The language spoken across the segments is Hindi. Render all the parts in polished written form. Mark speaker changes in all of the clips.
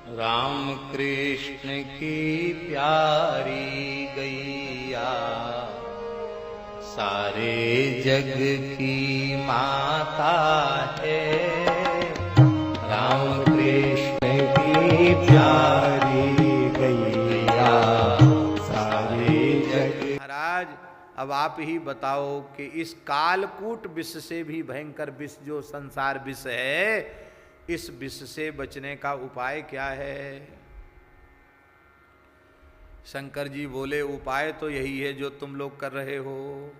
Speaker 1: राम कृष्ण की प्यारी गैया सारे जग की माता है। राम कृष्ण की प्यारी गैया सारे जग।
Speaker 2: महाराज अब आप ही बताओ कि इस कालकूट विष से भी भयंकर विष जो संसार विष है, इस विष से बचने का उपाय क्या है? शंकर जी बोले उपाय तो यही है जो तुम लोग कर रहे हो,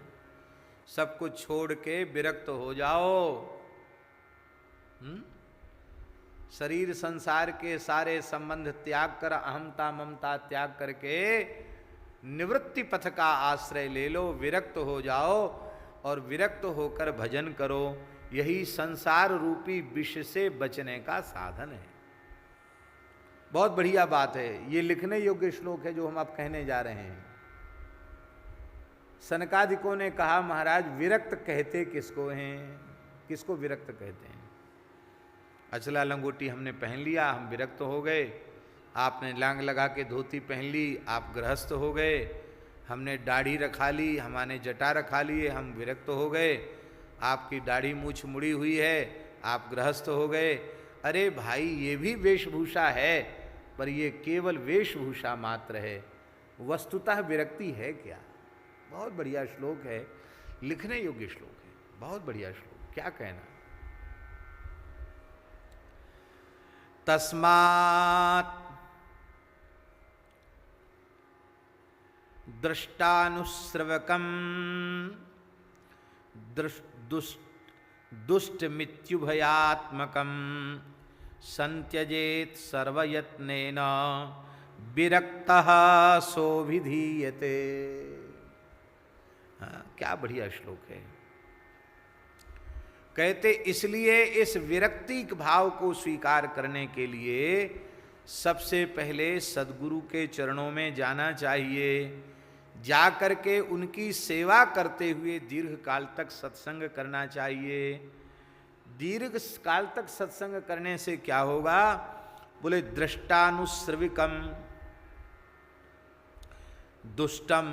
Speaker 2: सब कुछ छोड़ के विरक्त हो जाओ। शरीर संसार के सारे संबंध त्याग कर, अहमता ममता त्याग करके निवृत्ति पथ का आश्रय ले लो, विरक्त हो जाओ और विरक्त होकर भजन करो। यही संसार रूपी विष से बचने का साधन है। बहुत बढ़िया बात है। ये लिखने योग्य श्लोक है जो हम अब कहने जा रहे हैं। सनकादिकों ने कहा महाराज विरक्त कहते किसको हैं? किसको विरक्त कहते हैं? अचला लंगोटी हमने पहन लिया, हम विरक्त हो गए। आपने लांग लगा के धोती पहन ली, आप गृहस्थ हो गए। हमने दाढ़ी रखा ली, हमारे जटा रखा लिए, हम विरक्त हो गए। आपकी दाढ़ी मूछ मुड़ी हुई है, आप गृहस्थ हो गए। अरे भाई ये भी वेशभूषा है, पर ये केवल वेशभूषा मात्र है, वस्तुतः विरक्ति है क्या? बहुत बढ़िया श्लोक है, लिखने योग्य श्लोक है, बहुत बढ़िया श्लोक। क्या कहना? तस्मात् दृष्टानुश्रवकम दुष्ट मृत्युभयात्मकम संत्यजेत सर्वयत्नेन विरक्तः सोभिधीयते। क्या बढ़िया श्लोक है। कहते इसलिए इस विरक्ति भाव को स्वीकार करने के लिए सबसे पहले सद्गुरु के चरणों में जाना चाहिए। जा करके उनकी सेवा करते हुए दीर्घ काल तक सत्संग करना चाहिए। दीर्घ काल तक सत्संग करने से क्या होगा? बोले दृष्टानुश्रविकम दुष्टम।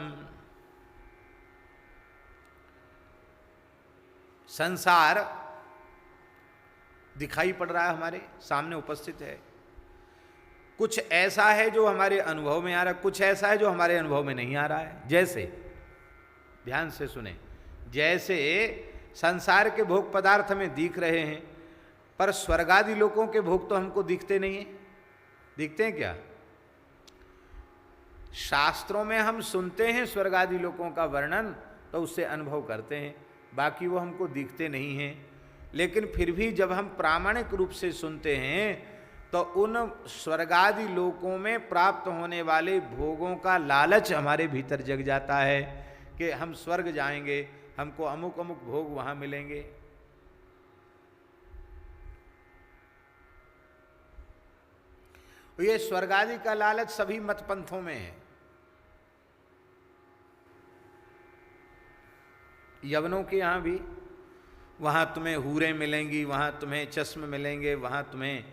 Speaker 2: संसार दिखाई पड़ रहा है, हमारे सामने उपस्थित है। कुछ ऐसा है जो हमारे अनुभव में आ रहा है, कुछ ऐसा है जो हमारे अनुभव में नहीं आ रहा है। जैसे, ध्यान से सुने, जैसे संसार के भोग पदार्थ हमें दिख रहे हैं, पर स्वर्गादि लोकों के भोग तो हमको दिखते नहीं है। दिखते हैं क्या? शास्त्रों में हम सुनते हैं स्वर्गादि लोकों का वर्णन, तो उससे अनुभव करते हैं, बाकी वो हमको दिखते नहीं हैं। लेकिन फिर भी जब हम प्रामाणिक रूप से सुनते हैं तो उन स्वर्गादि लोकों में प्राप्त होने वाले भोगों का लालच हमारे भीतर जग जाता है कि हम स्वर्ग जाएंगे, हमको अमुक अमुक भोग वहां मिलेंगे। ये स्वर्गादि का लालच सभी मत पंथों में है। यवनों के यहाँ भी, वहाँ तुम्हें हूरें मिलेंगी, वहाँ तुम्हें चश्म मिलेंगे, वहाँ तुम्हें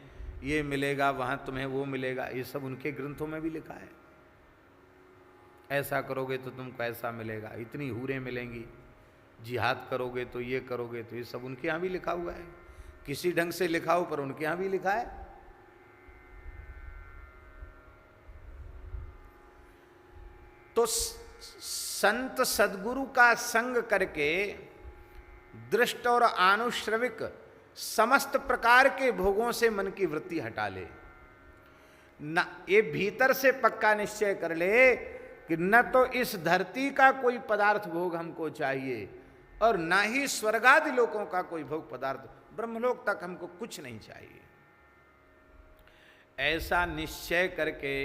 Speaker 2: ये मिलेगा, वहाँ तुम्हें वो मिलेगा। ये सब उनके ग्रंथों में भी लिखा है। ऐसा करोगे तो तुमको ऐसा मिलेगा, इतनी हूरें मिलेंगी, जिहाद करोगे तो ये करोगे, तो ये सब उनके यहाँ भी लिखा हुआ है। किसी ढंग से लिखा हो, पर उनके यहाँ भी लिखा है। तो संत सद्गुरु का संग करके दृष्ट और आनुश्रविक समस्त प्रकार के भोगों से मन की वृत्ति हटा ले। न ये भीतर से पक्का निश्चय कर ले कि न तो इस धरती का कोई पदार्थ भोग हमको चाहिए और न ही स्वर्गादि लोकों का कोई भोग पदार्थ, ब्रह्मलोक तक हमको कुछ नहीं चाहिए। ऐसा निश्चय करके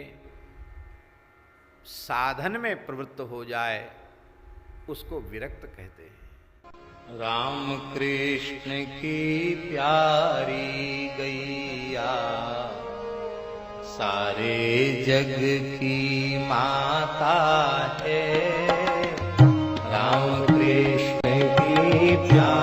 Speaker 2: साधन में प्रवृत्त हो जाए, उसको विरक्त कहते हैं।
Speaker 1: राम कृष्ण की प्यारी गैया सारे जग की माता है। राम कृष्ण की प्यारी